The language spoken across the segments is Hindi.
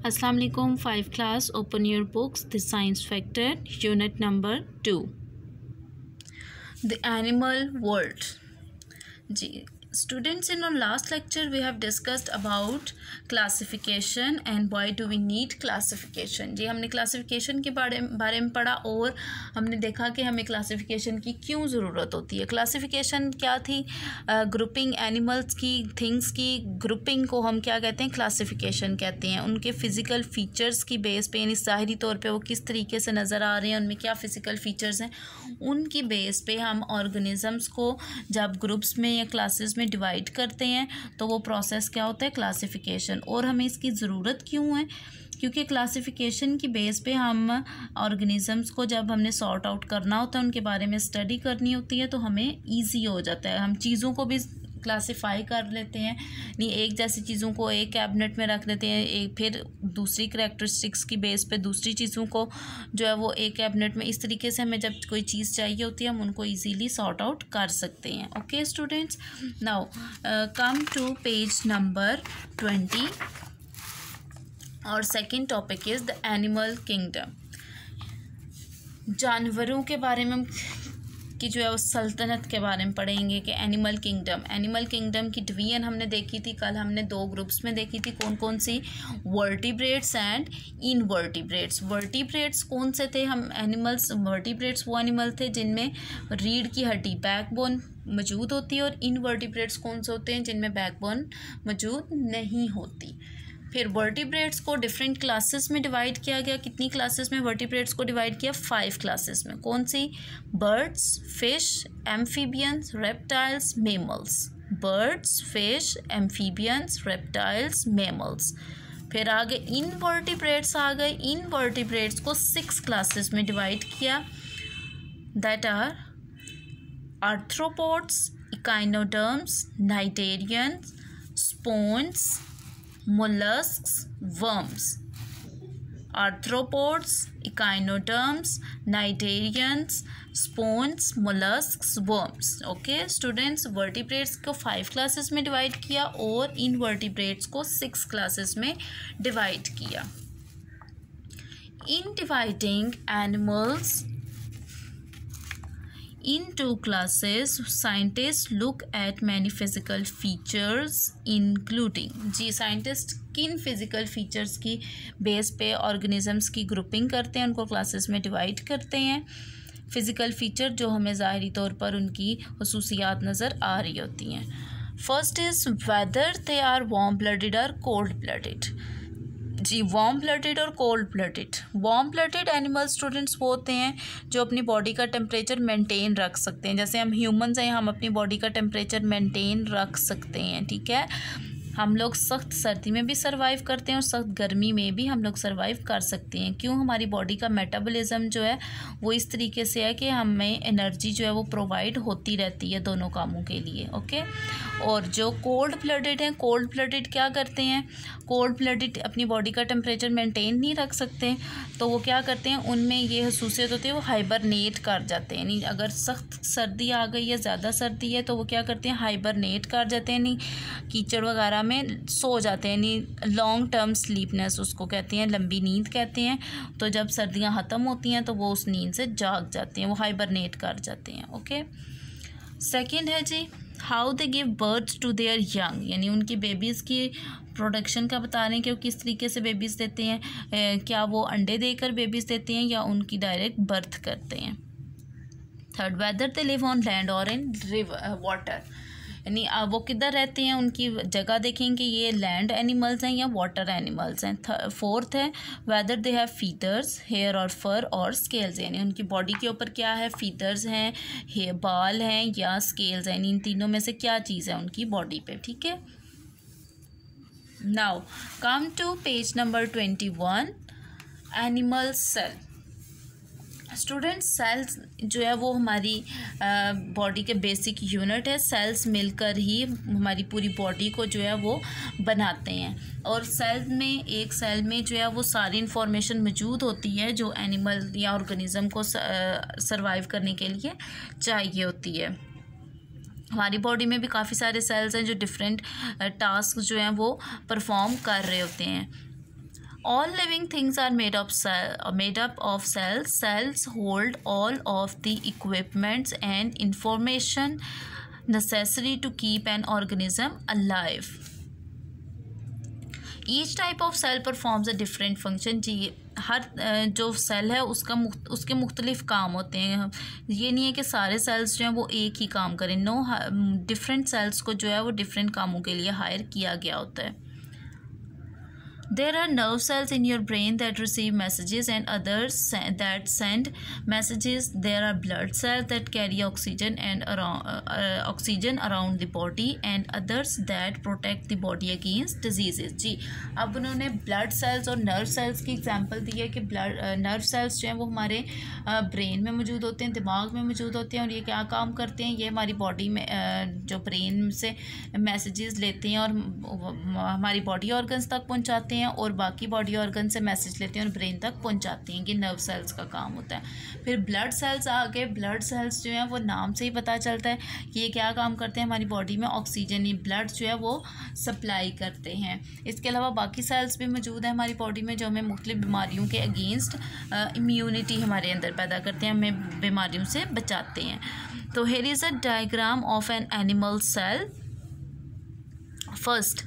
Assalamu alaikum 5 class, open your books, the science factor, unit number 2, the animal world. Ji students, in our last lecture we have discussed about classification and why do we need classification. जी हमने classification के बारे में पढ़ा और हमने देखा कि हमें classification की क्यों ज़रूरत होती है. classification क्या थी? grouping animals की, things की grouping को हम क्या कहते हैं? classification कहते हैं. उनके physical features की बेस पे, यानी ज़ाहिरी तौर पे वो किस तरीके से नज़र आ रहे हैं, उनमें क्या physical features हैं, उनकी बेस पे हम organisms को जब ग्रुप्स में या क्लासेस में डिवाइड करते हैं तो वो प्रोसेस क्या होता है? क्लासिफिकेशन. और हमें इसकी ज़रूरत क्यों है? क्योंकि क्लासिफिकेशन की बेस पे हम ऑर्गेनिज़म्स को जब हमने सॉर्ट आउट करना होता है, उनके बारे में स्टडी करनी होती है, तो हमें ईजी हो जाता है. हम चीज़ों को भी क्लासिफाई कर लेते हैं, नहीं एक जैसी चीज़ों को एक कैबिनेट में रख देते हैं, एक फिर दूसरी करैक्टरिस्टिक्स की बेस पे दूसरी चीज़ों को जो है वो एक कैबिनेट में. इस तरीके से हमें जब कोई चीज़ चाहिए होती है हम उनको इजीली सॉर्ट आउट कर सकते हैं. Okay students, now come to page number 20. और second topic is the animal kingdom. जानवरों के बारे में की जो है उस सल्तनत के बारे में पढ़ेंगे कि एनिमल किंगडम की डिवीजन हमने देखी थी. कल हमने 2 ग्रुप्स में देखी थी. कौन कौन सी? Vertebrates and invertebrates. वर्टिब्रेट्स कौन से थे? हम एनिमल्स, वर्टिब्रेट्स वो एनिमल थे जिनमें रीढ़ की हड्डी, बैकबोन मौजूद होती है. और इनवर्टिब्रेट्स कौन से होते हैं? जिनमें बैकबोन मौजूद नहीं होती. फिर वर्टिब्रेट्स को डिफरेंट क्लासेस में डिवाइड किया गया. कितनी क्लासेस में वर्टिब्रेट्स को डिवाइड किया? 5 क्लासेस में. कौन सी? Birds, fish, amphibians, reptiles, mammals. Birds, fish, amphibians, reptiles, mammals. फिर आगे इनवर्टिब्रेट्स आ गए. इनवर्टिब्रेट्स को 6 क्लासेस में डिवाइड किया. That are arthropods, echinoderms, cnidarians, sponges, mollusks, worms. Arthropods, echinoderms, cnidarians, sponges, mollusks, worms. Okay students, vertebrates को 5 क्लासेस में डिवाइड किया और इनवर्टिब्रेट्स को 6 क्लासेस में डिवाइड किया. In dividing animals into classes, scientists look at many physical features including. जी साइंटिस्ट किन फिज़िकल फीचर्स की बेस पे ऑर्गेनिजम्स की ग्रुपिंग करते हैं, उनको क्लासेस में डिवाइड करते हैं. फ़िज़िकल फ़ीचर जो हमें ज़ाहिरी तौर पर उनकी खसूसियात नज़र आ रही होती हैं. First is whether they are warm blooded और कोल्ड ब्लडेड. जी वार्म ब्लडेड और cold blooded. Warm blooded animal students वो होते हैं जो अपनी बॉडी का टेम्परेचर मेंटेन रख सकते हैं. जैसे हम ह्यूमंस हैं, हम अपनी बॉडी का टेम्परेचर मेंटेन रख सकते हैं. ठीक है, हम लोग सख्त सर्दी में भी सर्वाइव करते हैं और सख्त गर्मी में भी हम लोग सर्वाइव कर सकते हैं. क्यों? हमारी बॉडी का मेटाबॉलिज्म जो है वो इस तरीके से है कि हमें एनर्जी जो है वो प्रोवाइड होती रहती है दोनों कामों के लिए. ओके. और जो कोल्ड ब्लडेड हैं, कोल्ड ब्लडेड क्या करते हैं? कोल्ड ब्लडेड अपनी बॉडी का टेम्परेचर मेंटेन नहीं रख सकते, तो वो क्या करते हैं, उनमें ये खसूसियत होती है, वो हाइबरनेट कर जाते हैं. यानी अगर सख्त सर्दी आ गई या ज़्यादा सर्दी है तो वो क्या करते हैं? हाइबरनेट कर जाते हैं, नहीं कीचड़ वगैरह में सो जाते हैं. यानी लॉन्ग टर्म स्लीपनेस उसको कहते हैं, लंबी नींद कहते हैं. तो जब सर्दियां ख़त्म होती हैं तो वो उस नींद से जाग जाते हैं, वो हाइबरनेट कर जाते हैं. ओके. सेकंड है जी how they give birth to their young. यानी उनकी बेबीज़ की प्रोडक्शन का बता रहे हैं कि वो किस तरीके से बेबीज़ देते हैं. क्या वो अंडे देकर बेबीज़ देते हैं या उनकी डायरेक्ट बर्थ करते हैं. Third, whether they live on land और इन रिवर वाटर. यानी वो किधर रहते हैं, उनकी जगह देखेंगे ये लैंड एनिमल्स हैं या वाटर एनिमल्स हैं. फोर्थ है whether they have feathers, hair और फर और स्केल्स. यानी उनकी बॉडी के ऊपर क्या है? फीदर्स हैं, हेयर बाल हैं या स्केल्स हैं. इन तीनों में से क्या चीज़ है उनकी बॉडी पे. ठीक है. Now come to page number 21. Animal cell. Students, cells जो है वो हमारी बॉडी के बेसिक यूनिट है. सेल्स मिलकर ही हमारी पूरी बॉडी को जो है वो बनाते हैं. और सेल में, एक सेल में जो है वो सारी इंफॉर्मेशन मौजूद होती है जो एनिमल या ऑर्गेनिज्म को सर्वाइव करने के लिए चाहिए होती है. हमारी बॉडी में भी काफ़ी सारे सेल्स हैं जो डिफरेंट टास्क जो हैं वो परफॉर्म कर रहे होते हैं. All living things are made of cells. Cells hold all of the equipments and information necessary to keep an organism alive. Each type of cell performs a different function. जी हर जो सेल है उसके मुख्तलिफ काम होते हैं. ये नहीं है कि सारे सेल्स जो हैं वो एक ही काम करें. नो, डिफरेंट सेल्स को जो है वो डिफरेंट कामों के लिए हायर किया गया होता है. There are nerve cells in your brain that receive messages and others that send messages. There are blood cells that carry oxygen around the body and others that protect the body against diseases. जी अब उन्होंने blood cells और nerve cells की एग्जांपल दी है कि nerve cells जो हैं वो हमारे ब्रेन में मौजूद होते हैं, दिमाग में मौजूद होते हैं और ये क्या काम करते हैं, ये हमारी बॉडी में जो ब्रेन से मैसेजेस लेते हैं और हमारी बॉडी ऑर्गन्स तक पहुंचाते हैं और बाकी बॉडी ऑर्गन से मैसेज लेते हैं और ब्रेन तक पहुंचाते हैं. ये नर्व सेल्स का काम होता है. फिर ब्लड सेल्स आ गए. ब्लड सेल्स जो हैं वो नाम से ही पता चलता है कि ये क्या काम करते हैं, हमारी बॉडी में ऑक्सीजन ब्लड जो है वो सप्लाई करते हैं. इसके अलावा बाकी सेल्स भी मौजूद हैं हमारी बॉडी में जो हमें मुख्तलिफ बीमारियों के अगेंस्ट इम्यूनिटी हमारे अंदर पैदा करते हैं, हमें बीमारियों से बचाते हैं. तो here is a diagram of an animal cell. First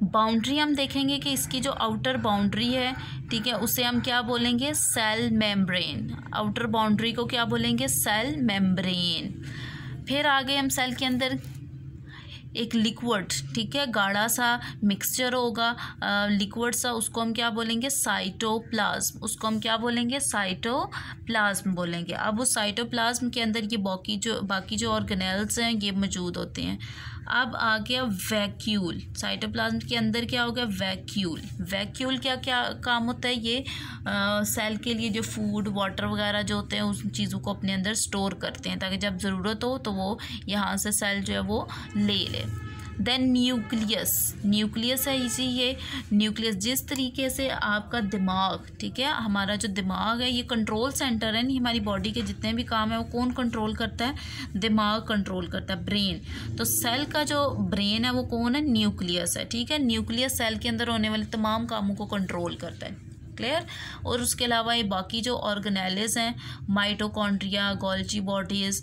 boundary हम देखेंगे कि इसकी जो आउटर बाउंड्री है, ठीक है, उसे हम क्या बोलेंगे, सेल मेम्ब्रेन. आउटर बाउंड्री को क्या बोलेंगे, सेल मेम्ब्रेन. फिर आगे हम सेल के अंदर एक लिक्विड, ठीक है, गाढ़ा सा मिक्सचर होगा लिक्विड सा, उसको हम क्या बोलेंगे, साइटोप्लाज्म. उसको हम क्या बोलेंगे, साइटोप्लाज्म बोलेंगे. अब उस साइटोप्लाज्म के अंदर ये बाकी जो ऑर्गेनेल्स हैं ये मौजूद होते हैं. अब आ गया वैक्यूल. साइटोप्लाज्म के अंदर क्या हो गया, वैक्यूल. वैक्यूल क्या क्या काम होता है, ये सेल के लिए जो फूड वाटर वगैरह जो होते हैं उस चीज़ों को अपने अंदर स्टोर करते हैं ताकि जब ज़रूरत हो तो वो यहाँ से सेल जो है वो ले ले. Then nucleus. न्यूक्लियस है इसी, ये न्यूक्लियस जिस तरीके से आपका दिमाग, ठीक है, हमारा जो दिमाग है ये कंट्रोल सेंटर है. नहीं, हमारी बॉडी के जितने भी काम है वो कौन कंट्रोल करता है, दिमाग कंट्रोल करता है, ब्रेन. तो सेल का जो ब्रेन है वो कौन है, न्यूक्लियस है. ठीक है, न्यूक्लियस सेल के अंदर होने वाले तमाम कामों को कंट्रोल करता है. क्लियर. और उसके अलावा ये बाकी जो ऑर्गेनेल्स हैं, माइटोकॉन्ड्रिया, गोल्जी बॉडीज़,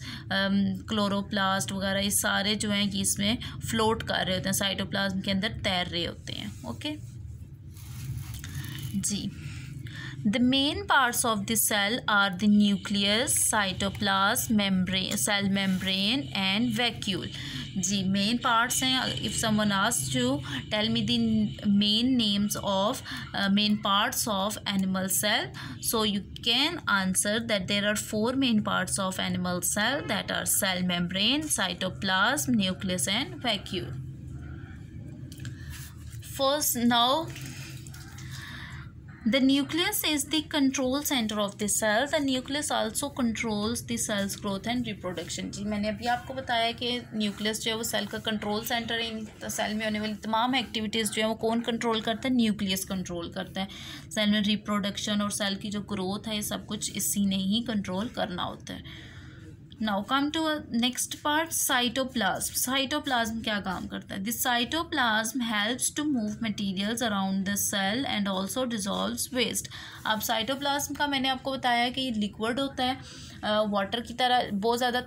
क्लोरोप्लास्ट वगैरह, ये सारे जो हैं कि इसमें फ्लोट कर रहे होते हैं, साइटोप्लाज्म के अंदर तैर रहे होते हैं. ओके जी. The main parts of the cell are the nucleus, cytoplasm, membrane, cell membrane and vacuole. जी मेन पार्ट्स हैं. If someone asks you tell me the main names of main parts of animal cell, so you can answer that there are 4 main parts of animal cell, that are cell membrane, cytoplasm, nucleus and vacuole. First now the nucleus is the control center of the cell. The nucleus also controls the cell's growth and reproduction. जी मैंने अभी आपको बताया कि न्यूक्लियस जो है वो सेल का कंट्रोल सेंटर है. इन सेल में होने वाली तमाम एक्टिविटीज़ जो है वो कौन कंट्रोल करता है, न्यूक्लियस कंट्रोल करता है. सेल में रिप्रोडक्शन और सेल की जो ग्रोथ है ये सब कुछ इसी ने ही कंट्रोल करना होता है. Now come to next part, cytoplasm. Cytoplasm क्या काम करता है, this cytoplasm helps to move materials around the cell and also dissolves waste. अब साइटोप्लाज्म का मैंने आपको बताया कि ये लिक्विड होता है, वाटर की तरह बहुत ज़्यादा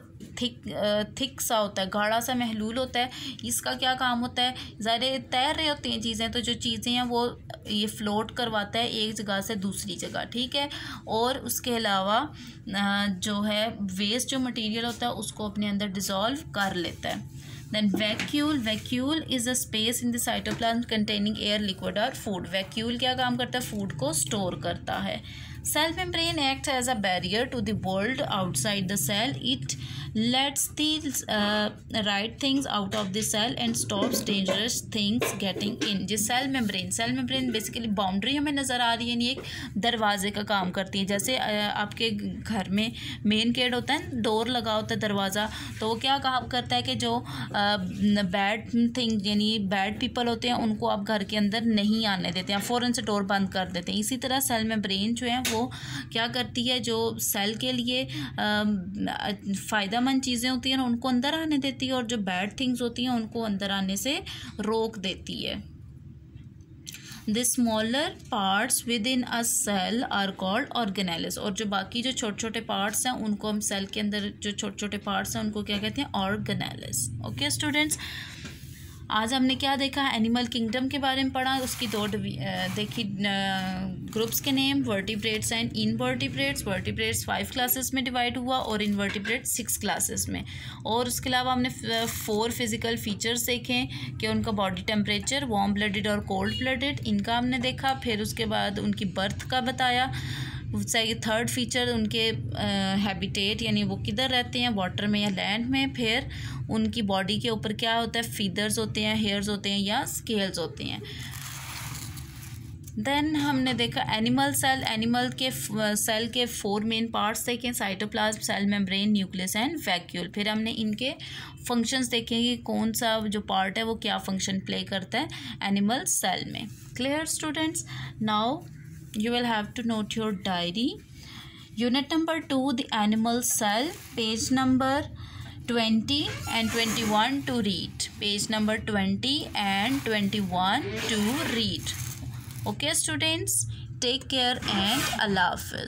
थिक सा होता है, गाढ़ा सा महलूल होता है. इसका क्या काम होता है, ज़ाहिर तैर रही होती हैं चीज़ें, तो जो चीज़ें हैं वो ये फ्लोट करवाता है एक जगह से दूसरी जगह. ठीक है, और उसके अलावा जो है वेस्ट जो मटेरियल होता है उसको अपने अंदर डिज़ोल्व कर लेता है. Then vacuole is a space in the cytoplasm containing air, liquid or food. vacuole क्या काम करता है, फूड को स्टोर करता है. Cell membrane acts as a barrier to the world outside the cell. It lets the right things out of the cell and stops dangerous things getting in. जी सेल मेम्ब्रेन बेसिकली बाउंड्री हमें नज़र आ रही है, नहीं एक दरवाजे का काम करती है. जैसे आपके घर में मेन गेट होता है, डोर लगा होता है, दरवाज़ा, तो वो क्या काम करता है कि जो बैड थिंग यानी बैड पीपल होते हैं उनको आप घर के अंदर नहीं आने देते हैं, फ़ौरन से डोर बंद कर देते हैं. इसी तरह सेल मेम्ब्रेन जो है वो क्या करती है, जो सेल के लिए फ़ायदेमंद चीज़ें होती हैं उनको अंदर आने देती है और जो बैड थिंग्स होती हैं उनको अंदर आने से रोक देती है. The smaller parts within a cell are called organelles, और जो बाकी जो छोटे छोटे पार्ट्स हैं उनको हम सेल के अंदर जो छोटे छोटे पार्ट्स हैं उनको क्या कहते हैं, ऑर्गेनेल्स। ओके स्टूडेंट्स, आज हमने क्या देखा, एनिमल किंगडम के बारे में पढ़ा। उसकी दो देखी ग्रुप्स के name, vertebrates and invertebrates. Vertebrates 5 classes में डिवाइड हुआ और इनवर्टिब्रेट्स 6 क्लासेस में। और उसके अलावा हमने 4 फिजिकल फीचर्स देखे कि उनका बॉडी टेम्परेचर, वार्म ब्लडेड और कोल्ड ब्लडेड, इनका हमने देखा। फिर उसके बाद उनकी बर्थ का बताया। थर्ड फीचर उनके हैबिटेट, यानी वो किधर रहते हैं, वाटर में या लैंड में। फिर उनकी बॉडी के ऊपर क्या होता है, फीदर्स होते हैं, हेयर्स होते हैं या स्केल्स होते हैं। देन हमने देखा एनिमल सेल। एनिमल के सेल के 4 मेन पार्ट्स देखे, cytoplasm, cell membrane, nucleus and vacuole. फिर हमने इनके फंक्शंस देखे कि कौन सा जो पार्ट है वो क्या फंक्शन प्ले करता है एनिमल सेल में। Clear students, now you will have to note your diary. Unit number 2, the animal cell, page number 20 and 21 to read. Page number 20 and 21 to read. Okay students, take care and Allah Hafiz.